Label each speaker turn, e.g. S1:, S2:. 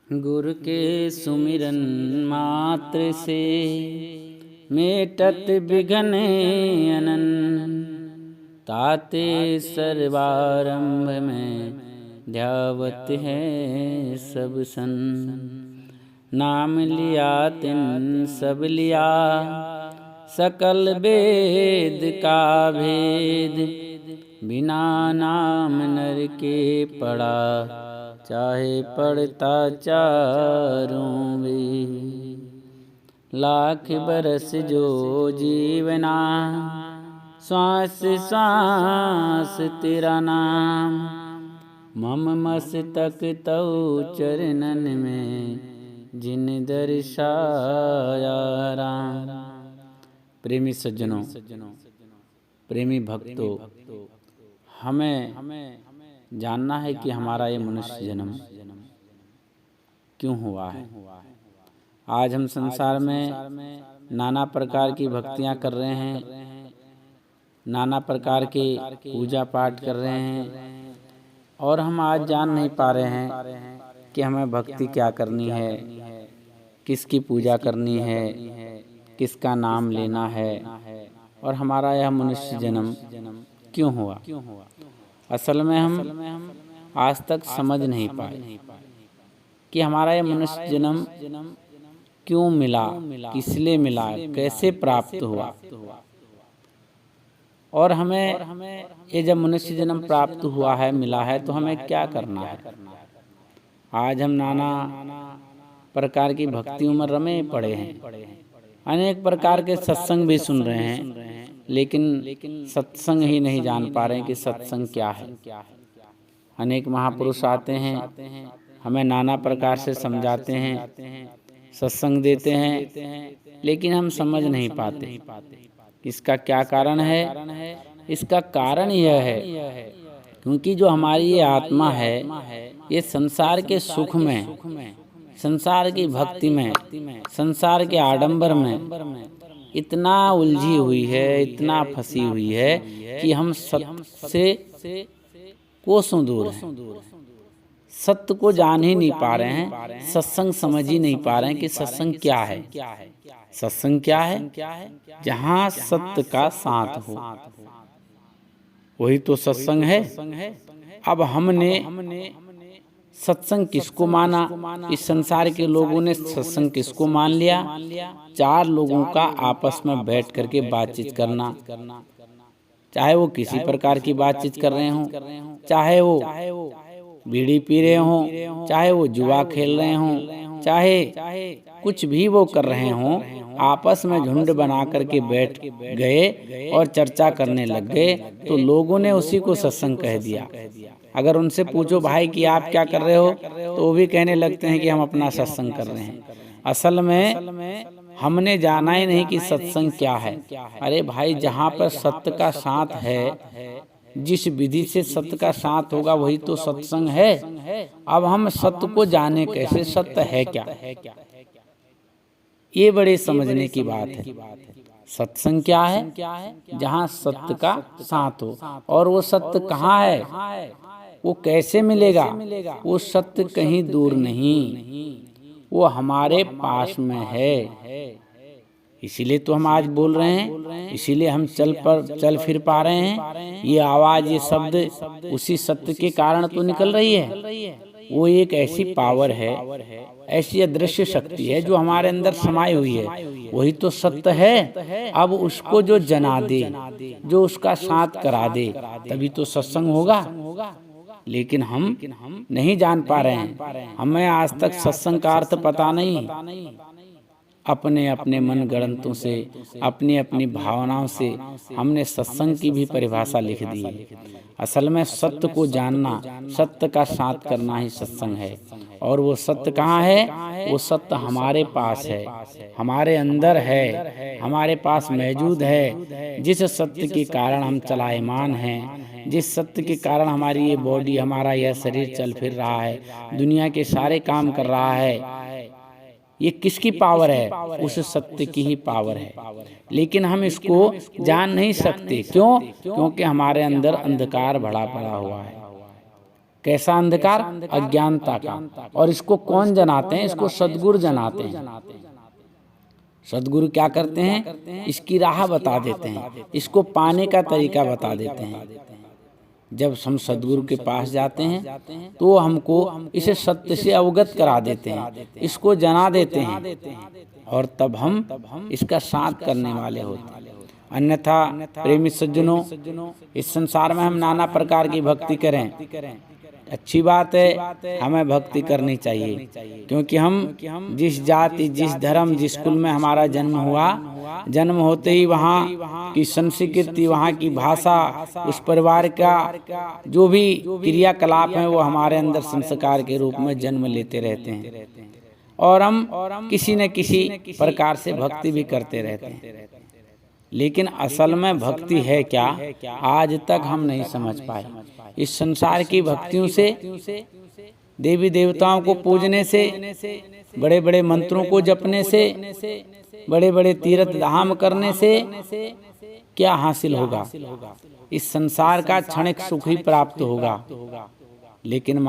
S1: गुर के सुमिरन मात्र से मेटत बिघन अनन। ताते सर्वारंभ में ध्यावत है सब सन। नाम लिया तिन सब लिया, सकल वेद का भेद। बिना नाम नर के पढ़ा, चाहे पढ़ता चारों वेद। लाख बरस जो जीवना, श्वास श्वास तेरा नाम। मम मस्तक तव चरणन में, जिन दर्शाया राम। प्रेमी सज्जनों, प्रेमी भक्तों, हमें जानना है कि हमारा ये मनुष्य जन्म क्यों हुआ है। आज हम संसार में नाना प्रकार की भक्तियां कर रहे हैं, नाना प्रकार के पूजा पाठ कर रहे हैं, और हम आज जान नहीं पा रहे हैं कि हमें भक्ति क्या करनी है, किसकी पूजा करनी है, किसका नाम लेना है, और हमारा यह मनुष्य जन्म क्यों हुआ। असल में हम आज तक समझ नहीं पाए कि हमारा यह मनुष्य जन्म क्यों मिला, किस लिए मिला, कैसे प्राप्त हुआ। और हमें ये जब मनुष्य जन्म प्राप्त हुआ है, मिला है, तो हमें क्या करना है। आज हम नाना प्रकार की भक्तियों में रमे पड़े हैं, अनेक प्रकार के सत्संग भी सुन रहे हैं, लेकिन सत्संग ही नहीं जान पा रहे हैं कि सत्संग क्या है। अनेक महापुरुष आते हैं, हमें नाना प्रकार से समझाते हैं, सत्संग देते हैं, लेकिन हम समझ नहीं पाते इसका क्या कारण है। इसका कारण यह है क्योंकि जो हमारी ये आत्मा है, ये संसार के सुख में, संसार की भक्ति में, संसार के आडंबर में इतना उलझी हुई है, इतना फंसी हुई है कि हम सत्य से कोसों दूर हैं। सत्य को जान ही नहीं पा रहे हैं, सत्संग समझ ही नहीं पा रहे हैं कि सत्संग क्या है। सत्संग क्या है? जहाँ सत्य का साथ हो, वही तो सत्संग है। अब हमने सत्संग किसको माना? इस संसार के लोगों ने सत्संग किसको मान लिया? चार लोगों का आपस में बैठ करके बातचीत करना, चाहे वो किसी प्रकार की बातचीत कर रहे हों, चाहे वो बीड़ी पी रहे हों, चाहे वो जुआ खेल रहे हों, चाहे कुछ भी वो कर रहे हों, आपस में झुंड बना करके बैठ गए और चर्चा करने लग गए, तो लोगों ने उसी को सत्संग कह दिया। अगर उनसे पूछो भाई कि आप क्या कर रहे हो, तो वो भी कहने लगते हैं कि हम अपना सत्संग कर रहे हैं। असल में हमने जाना ही नहीं कि सत्संग क्या है। अरे भाई, जहाँ पर सत्य का साथ है, जिस विधि से सत्य का साथ होगा, वही तो सत्संग है। अब हम सत्य को जाने कैसे, सत्य है क्या, ये बड़े समझने की बात है। सत्संग क्या है? जहाँ सत्य का साथ हो। और वो सत्य कहाँ है, वो कैसे मिलेगा? वो सत्य कहीं दूर नहीं, वो हमारे पास में है। इसीलिए तो हम आज बोल रहे हैं, इसीलिए हम चल फिर पा रहे हैं। ये आवाज, ये शब्द उसी सत्य के कारण तो निकल रही है। वो एक ऐसी पावर है, ऐसी अदृश्य शक्ति है जो हमारे अंदर समाई हुई है, वही तो सत्य है। अब उसको जो जना दे, जो उसका साथ करा दे, तभी तो सत्संग होगा। लेकिन हम नहीं जान पा रहे हैं, हमें आज तक सत्संग का अर्थ पता नहीं। अपने अपने मन गढ़ंतों से, अपनी अपनी भावनाओं से हमने सत्संग की भी परिभाषा लिख दी है। असल में सत्य को जानना, सत्य का साथ करना ही सत्संग है। और वो सत्य कहाँ है? वो सत्य हमारे पास है, हमारे अंदर है, हमारे पास मौजूद है। जिस सत्य के कारण हम चलायमान हैं, जिस सत्य के कारण हमारी ये बॉडी, हमारा यह शरीर चल फिर रहा है, दुनिया के सारे काम कर रहा है, ये किसकी पावर है? उस सत्य की ही पावर है। लेकिन हम इसको जान नहीं सकते। क्यों? क्योंकि हमारे अंदर अंधकार भरा पड़ा हुआ है। कैसा अंधकार? अज्ञानता का। और इसको कौन जनाते हैं? इसको सद्गुरु जनाते हैं। सद्गुरु क्या करते हैं? इसकी राह बता देते हैं, इसको पाने का तरीका बता देते हैं। जब हम सद्गुरु के पास जाते हैं तो वो हमको इसे सत्य से अवगत करा देते हैं, इसको जना देते हैं, और तब हम इसका साथ करने वाले होते हैं। अन्यथा प्रेमी सज्जनों, इस संसार में हम नाना प्रकार की भक्ति करें, अच्छी बात है, हमें भक्ति करनी चाहिए, क्योंकि हम जिस जाति, जिस धर्म, जिस कुल में हमारा जन्म हुआ, जन्म होते ही वहाँ की संस्कृति, वहाँ की भाषा, उस परिवार का जो भी क्रियाकलाप है वो हमारे अंदर संस्कार के रूप में जन्म लेते रहते हैं, और हम किसी न किसी प्रकार से भक्ति भी करते रहते हैं। लेकिन असल में भक्ति है क्या, आज तक हम नहीं समझ पाए। इस संसार की भक्तियों से, देवी देवताओं को पूजने से, बड़े बड़े मंत्रों को जपने से, बड़े बड़े तीर्थ धाम करने से क्या हासिल होगा? इस संसार का क्षणिक सुख ही प्राप्त होगा, लेकिन